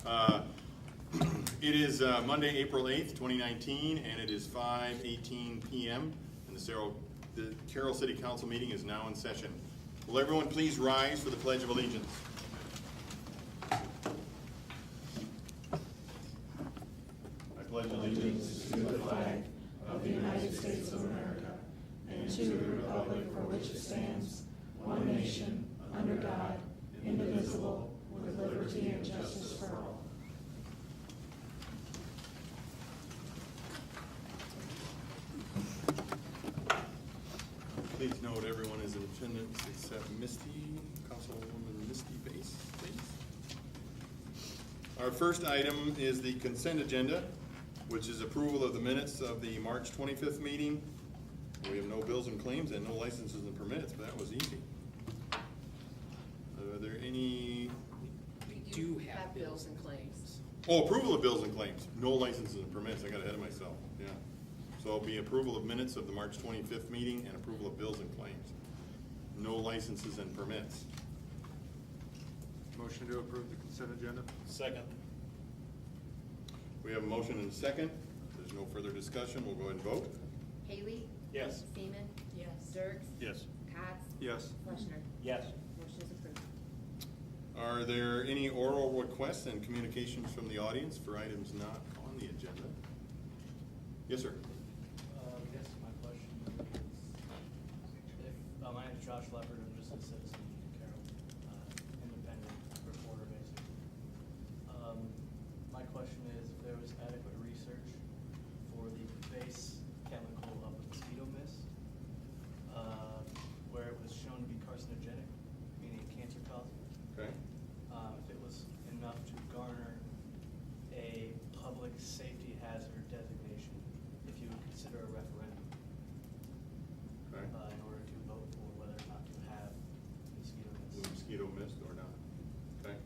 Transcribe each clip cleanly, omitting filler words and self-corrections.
It is Monday, April 8th, 2019, and it is 5:18 p.m. and the Carroll City Council meeting is now in session. Will everyone please rise for the Pledge of Allegiance? I pledge allegiance to the flag of the United States of America and to the republic for which it stands, one nation, under God, indivisible, with liberty and justice for all. Please note everyone is in attendance except Councilwoman Misty Bass, please. Our first item is the consent agenda, which is approval of the minutes of the March 25th meeting. We have no bills and claims and no licenses and permits, but that was easy. Are there any? We do have bills and claims. Oh, approval of bills and claims, no licenses and permits. I got ahead of myself, yeah. So it'll be approval of minutes of the March 25th meeting and approval of bills and claims. No licenses and permits. Motion to approve the consent agenda? Second. We have a motion and a second. If there's no further discussion, we'll go ahead and vote. Haley? Yes. Seaman? Yes. Dirks? Yes. Cots? Yes. Fleischner? Yes. Motion is approved. Are there any oral requests and communications from the audience for items not on the agenda? Yes, sir. I guess my question is, my name is Josh Leopard, I'm just a citizen in Carroll, independent reporter basically. My question is if there was adequate research for the base chemical of mosquito mist, where it was shown to be carcinogenic, meaning cancer causing. Okay. If it was enough to garner a public safety hazard designation, if you would consider a referendum Okay. in order to vote for whether or not to have mosquito The mist. mosquito mist or not? Okay.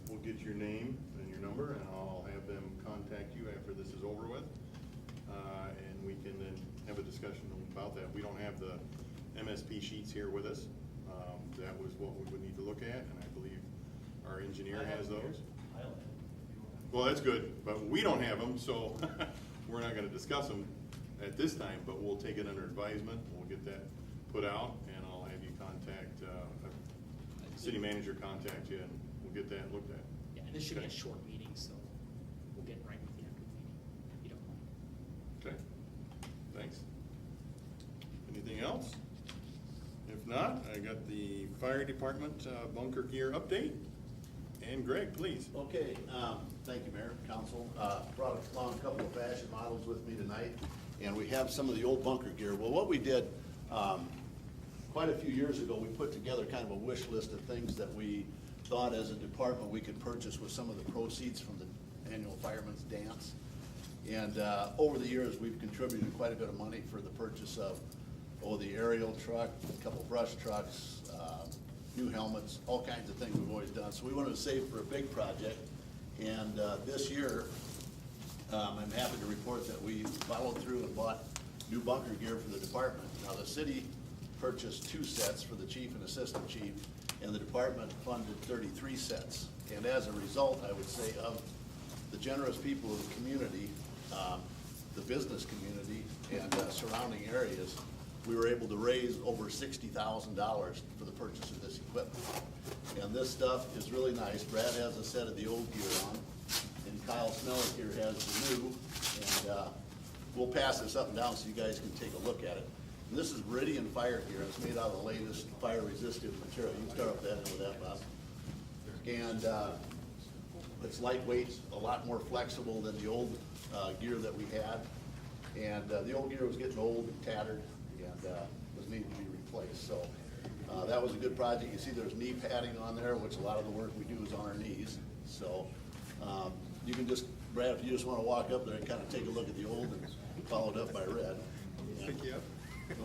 We'll get your name and your number, and I'll have them contact you after this is over with. And we can then have a discussion about that. We don't have the MSP sheets here with us. That was what we would need to look at, and I believe our engineer has those. Highlight it if you want. Well, that's good, but we don't have them, so we're not gonna discuss them at this time, but we'll take it under advisement. We'll get that put out, and I'll have you contact, city manager contact you, and we'll get that looked at. Yeah, and this should be a Okay. short meeting, so we'll get right with you after the meeting, if you don't mind. Okay, thanks. Anything else? If not, I got the fire department bunker gear update. And Greg, please. Okay, thank you, Mayor, Council. Brought along a couple of fashion models with me tonight, and we have some of the old bunker gear. Well, what we did, quite a few years ago, we put together kind of a wish list of things that we thought as a department we could purchase with some of the proceeds from the annual Fireman's Dance. And over the years, we've contributed quite a bit of money for the purchase of, the aerial truck, a couple brush trucks, new helmets, all kinds of things we've always done. So we wanted to save for a big project. And this year, I'm happy to report that we followed through and bought new bunker gear for the department. Now, the city purchased 2 sets for the chief and assistant chief, and the department funded 33 sets. And as a result, I would say, of the generous people of the community, the business community, and surrounding areas, we were able to raise over $60,000 for the purchase of this equipment. And this stuff is really nice. Brad has a set of the old gear on, and Kyle Smellick here has the new. And we'll pass this up and down so you guys can take a look at it. And this is Meridian fire gear. It's made out of the latest fire-resistant material. You can start up that end with that, Bob. And it's lightweight, a lot more flexible than the old gear that we had. And the old gear was getting old and tattered, and was needing to be replaced. So that was a good project. You see there's knee padding on there, which a lot of the work we do is on our knees. So you can just, Brad, if you just want to walk up there and kind of take a look at the old and followed up by red. Pick you up.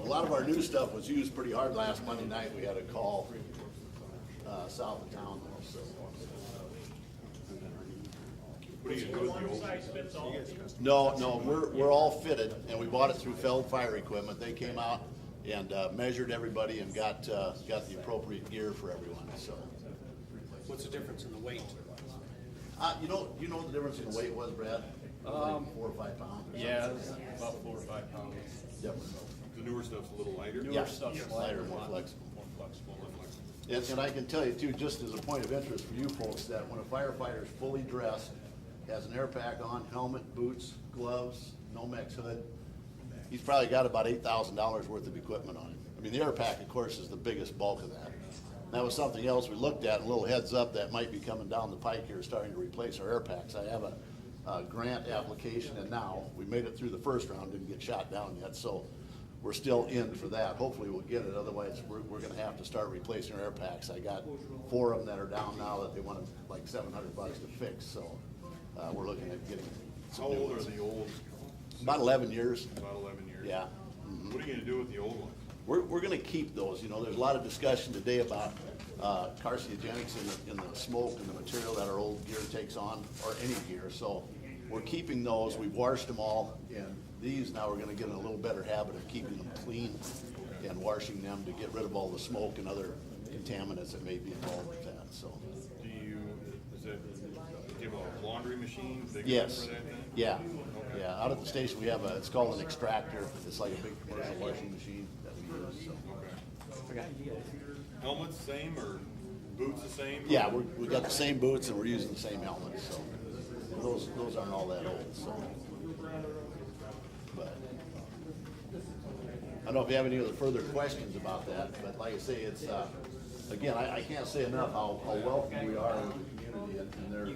A lot of our new stuff was used pretty hard last Monday night. We had a call south of town there, so. What are you gonna do with the old? Size fits all. No, we're all fitted, and we bought it through Feld Fire Equipment. They came out and measured everybody and got the appropriate gear for everyone, so. What's the difference in the weight? You know what the difference in the weight was, Brad? It was like 4 or 5 pounds. or Yeah, something. it's about 4 or 5 pounds. Different. The newer stuff's a little lighter. Newer Yeah, stuff's lighter, lighter, more more flexible. More flexible. More flexible. And I can tell you too, just as a point of interest for you folks, that when a firefighter's fully dressed, has an air pack on, helmet, boots, gloves, Nomex hood, he's probably got about $8,000 worth of equipment on him. I mean, the air pack, of course, is the biggest bulk of that. That was something else we looked at, a little heads up that might be coming down the pike here, starting to replace our air packs. I have a grant application, and now, we made it through the first round, didn't get shot down yet, so we're still in for that. Hopefully we'll get it, otherwise we're gonna have to start replacing our air packs. I got 4 of them that are down now that they wanted like $700 to fix, so, we're looking at getting How some new old are ones. the old? About 11 years. About 11 years? Yeah. What are you gonna do with the old ones? We're gonna keep those, you know, there's a lot of discussion today about carcinogenics in the smoke and the material that our old gear takes on, or any gear, so we're keeping those, we've washed them all, and these now we're gonna get in a little better habit of keeping them clean and washing them to get rid of all the smoke and other contaminants that may be involved with that, so. Do you, do you have a laundry machine big enough Yes, for that thing? yeah, Okay. yeah, out at the station, we have it's called an extractor, it's like a big commercial washing machine that we use, so. Okay. Helmets same or boots the same? Yeah, we got the same boots and we're using the same helmets, so those aren't all that old, so. But I don't know if you have any other further questions about that, but like I say, it's, again, I can't say enough how welcome we are in the community and their,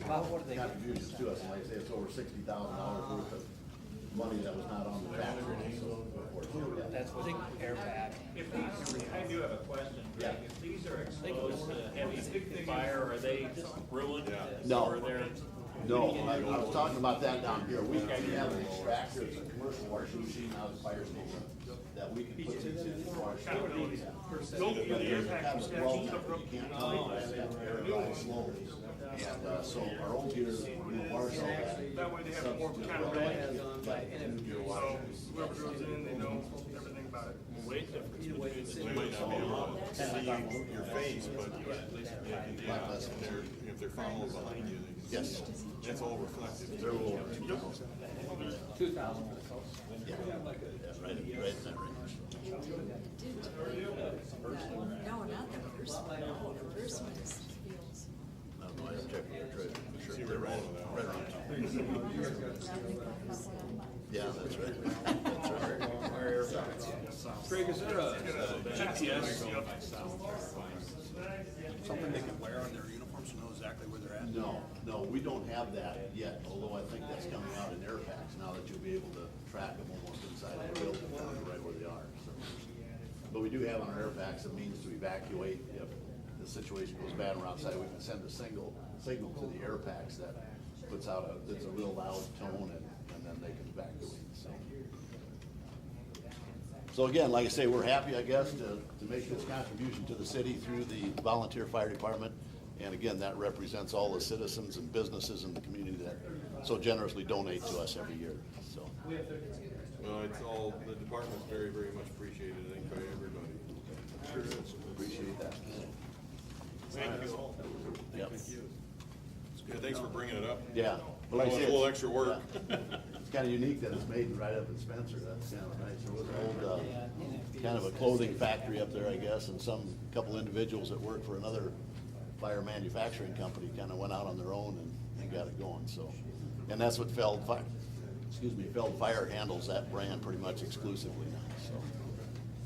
contributions to us. And like I say, it's over $60,000 worth of money that was not on the tax roll, so. That's what air pack. If these, I do have a question, Greg. Yeah. If these are exposed to heavy fire, are they ruined? Yeah. No. Or they're, No, I was talking about that down here. We have an extractor, it's a commercial washing machine out of the fire station that we can put these in and wash. kind of really, don't get the air pack Have a stuff, well you temp, you can't tell it, have to air dry slowly. And, so our old gear, we don't wash all that. that way they have more kind of really, so whoever goes in, they know everything about it. Weight difference. They might not be able to see your face, but at least if they're following behind you, they can see. Yes. That's all reflective. They're a little, 2,000. yeah, right in that range. No, not the first one, no, the first one is Fields. I don't know, I have to check with our treasurer, for sure. See They're where right, we're going with that. right around 2. Yeah, that's right. That's right. Greg, is there a GPS, something they can wear on their uniforms to know exactly where they're at? No, we don't have that yet, although I think that's coming out in air packs now that you'll be able to track them almost inside the building, right where they are, so. But we do have on our air packs a means to evacuate if the situation goes bad and we're outside, we can send a signal to the air packs that puts out it's a real loud tone and then they can evacuate, so. So again, like I say, we're happy, I guess, to make this contribution to the city through the volunteer fire department. And again, that represents all the citizens and businesses in the community that so generously donate to us every year, so. Well, it's all, the department's very, very much appreciated, I think, by everybody. Sure is. Appreciate that. Thank you. Yep. Yeah, thanks for bringing it up. Yeah. Well, Like I it's say, a little extra work. yeah. It's kind of unique that it's made right up in Spencer, that's kind of nice. There was an old, kind of a clothing factory up there, I guess, and couple individuals that work for another fire manufacturing company kind of went out on their own and got it going, so. And that's what Feld Fire handles that brand pretty much exclusively now, so.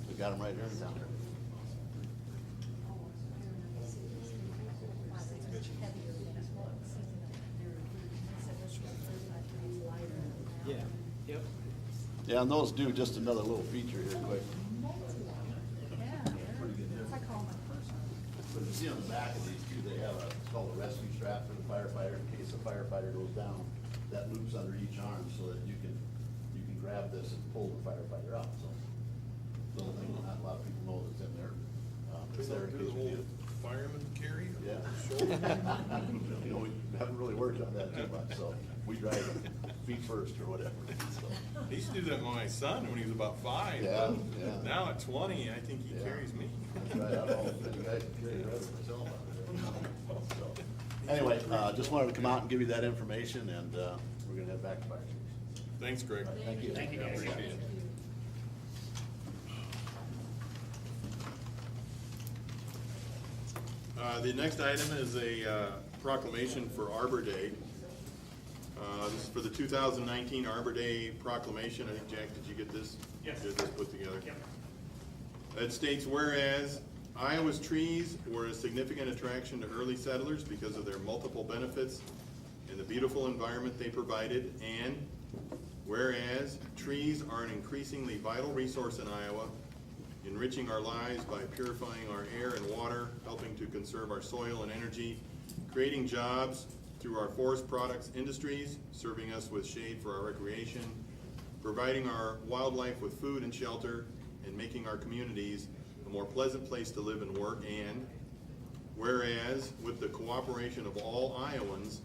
We got them right here in town. Yeah. Yep. Yeah, and those do just another little feature here quick. But you see on the back of these too, they have it's called a rescue strap for the firefighter in case the firefighter goes down. That loops under each arm so that you can grab this and pull the firefighter out, so. Little thing not a lot of people know that's in there. It's there in case we need it. Fireman carry? Yeah. You know, we haven't really worked on that too much, so we drive them feet first or whatever, so. He used to do that with my son when he was about 5. Yeah, yeah. Now at 20, I think he Yeah. carries me. That's right, I don't know if you guys can carry the rest myself out there. Anyway, just wanted to come out and give you that information, and we're gonna head back to fire station. Thanks, Greg. Thank you. Thank you, guys. Appreciate it. The next item is a proclamation for Arbor Day. This is for the 2019 Arbor Day proclamation. I think, Jack, did you get this? Yes. Get this put together? Yep. It states, whereas Iowa's trees were a significant attraction to early settlers because of their multiple benefits and the beautiful environment they provided, and whereas trees are an increasingly vital resource in Iowa, enriching our lives by purifying our air and water, helping to conserve our soil and energy, creating jobs through our forest products industries, serving us with shade for our recreation, providing our wildlife with food and shelter, and making our communities a more pleasant place to live and work. And whereas, with the cooperation of all Iowans,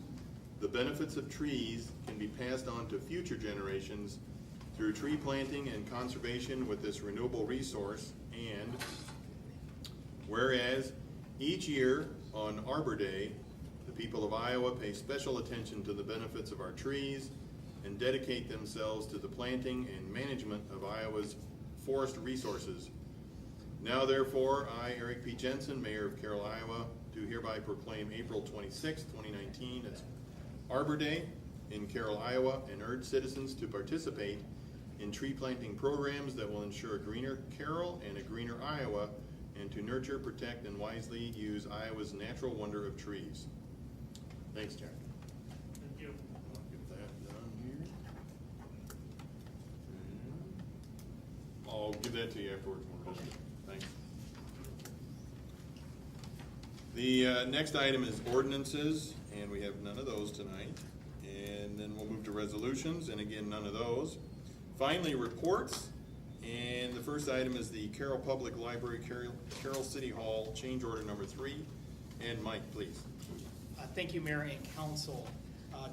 the benefits of trees can be passed on to future generations through tree planting and conservation with this renewable resource. And whereas, each year on Arbor Day, the people of Iowa pay special attention to the benefits of our trees and dedicate themselves to the planting and management of Iowa's forest resources. Now therefore, I, Eric P. Jensen, Mayor of Carroll, Iowa, do hereby proclaim April 26, 2019 as Arbor Day in Carroll, Iowa, and urge citizens to participate in tree planting programs that will ensure a greener Carroll and a greener Iowa, and to nurture, protect, and wisely use Iowa's natural wonder of trees. Thanks, Jack. Thank you. Get that done here. I'll give that to you afterwards. Thanks. The next item is ordinances, and we have none of those tonight. And then we'll move to resolutions, and again, none of those. Finally, reports, and the first item is the Carroll Public Library, Carroll City Hall, change order number 3. And Mike, please. Thank you, Mayor and Council.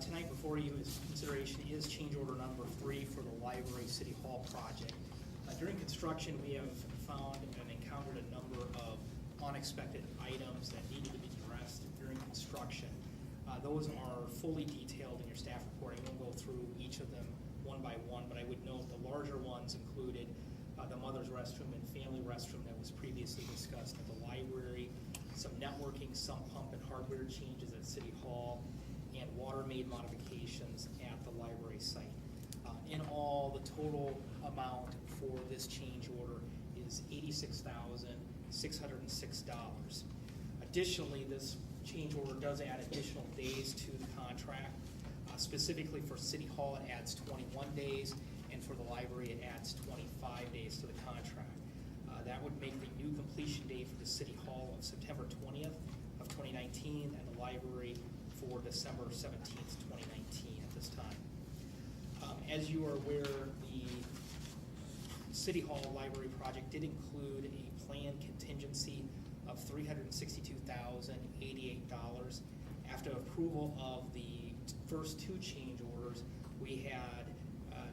Tonight before you is consideration is change order number 3 for the Library City Hall project. During construction, we have found and encountered a number of unexpected items that needed to be addressed during construction. Those are fully detailed in your staff report. I won't go through each of them one by one, but I would note the larger ones included the mother's restroom and family restroom that was previously discussed at the library, some networking, sump pump and hardware changes at City Hall, and water main modifications at the library site. In all, the total amount for this change order is $86,606. Additionally, this change order does add additional days to the contract. Specifically for City Hall, it adds 21 days, and for the library, it adds 25 days to the contract. That would make the new completion date for the City Hall of September 20th of 2019, and the library for December 17th, 2019 at this time. As you are aware, the City Hall Library project did include a planned contingency of $362,088. After approval of the first 2 change orders, we had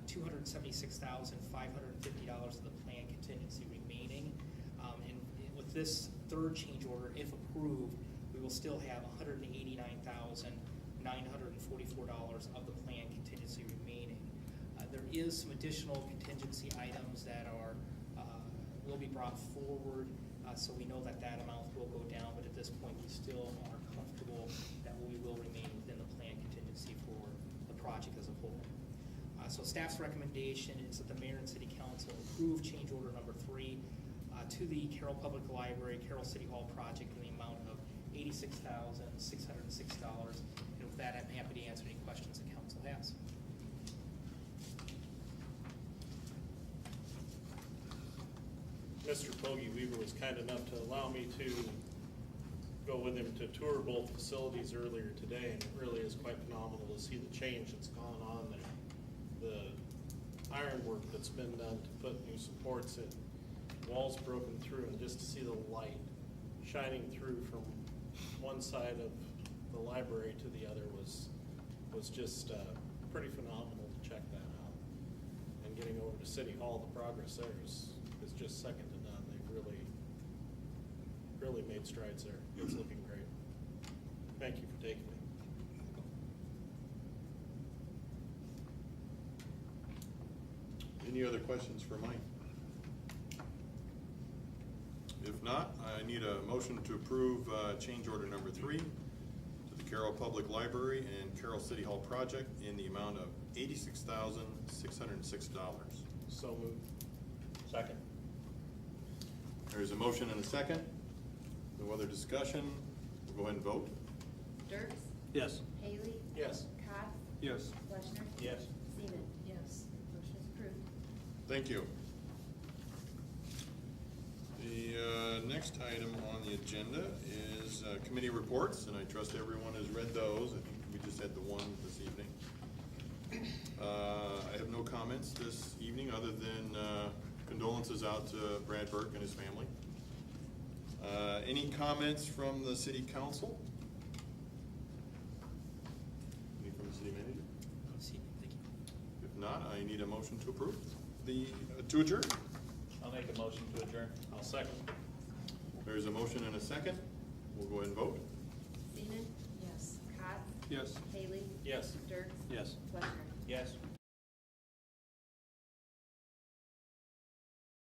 $276,550 of the planned contingency remaining. And with this third change order, if approved, we will still have $189,944 of the planned contingency remaining. There is some additional contingency items that are will be brought forward, so we know that that amount will go down, but at this point we still are comfortable that we will remain within the planned contingency for the project as a whole. So staff's recommendation is that the mayor and city council approve change order number 3 to the Carroll Public Library, Carroll City Hall project in the amount of $86,606. And with that, I'm happy to answer any questions the council has. Mr. Bogey Weaver was kind enough to allow me to go with him to tour both facilities earlier today, and it really is quite phenomenal to see the change that's gone on there. The ironwork that's been done to put new supports in, walls broken through, and just to see the light shining through from one side of the library to the other was just pretty phenomenal to check that out. And getting over to City Hall, the progress there is just second to none. They've really made strides there. It's looking great. Thank you for taking it. Any other questions for Mike? If not, I need a motion to approve change order number 3 to the Carroll Public Library and Carroll City Hall project in the amount of $86,606. So moved. Second. There is a motion and a second. No other discussion. We'll go ahead and vote. Dirks? Yes. Haley? Yes. Cobb? Yes. Fleischner? Yes. Seaman? Yes. Motion is approved. Thank you. The next item on the agenda is committee reports, and I trust everyone has read those. I think we just had the one this evening. I have no comments this evening, other than condolences out to Brad Burke and his family. Any comments from the city council? Any from the city manager? Thank you. If not, I need a motion to approve to adjourn. I'll make a motion to adjourn. I'll second. There's a motion and a second. We'll go ahead and vote. Seaman? Yes. Cobb? Yes. Haley? Yes. Dirks? Yes. Fleischner? Yes.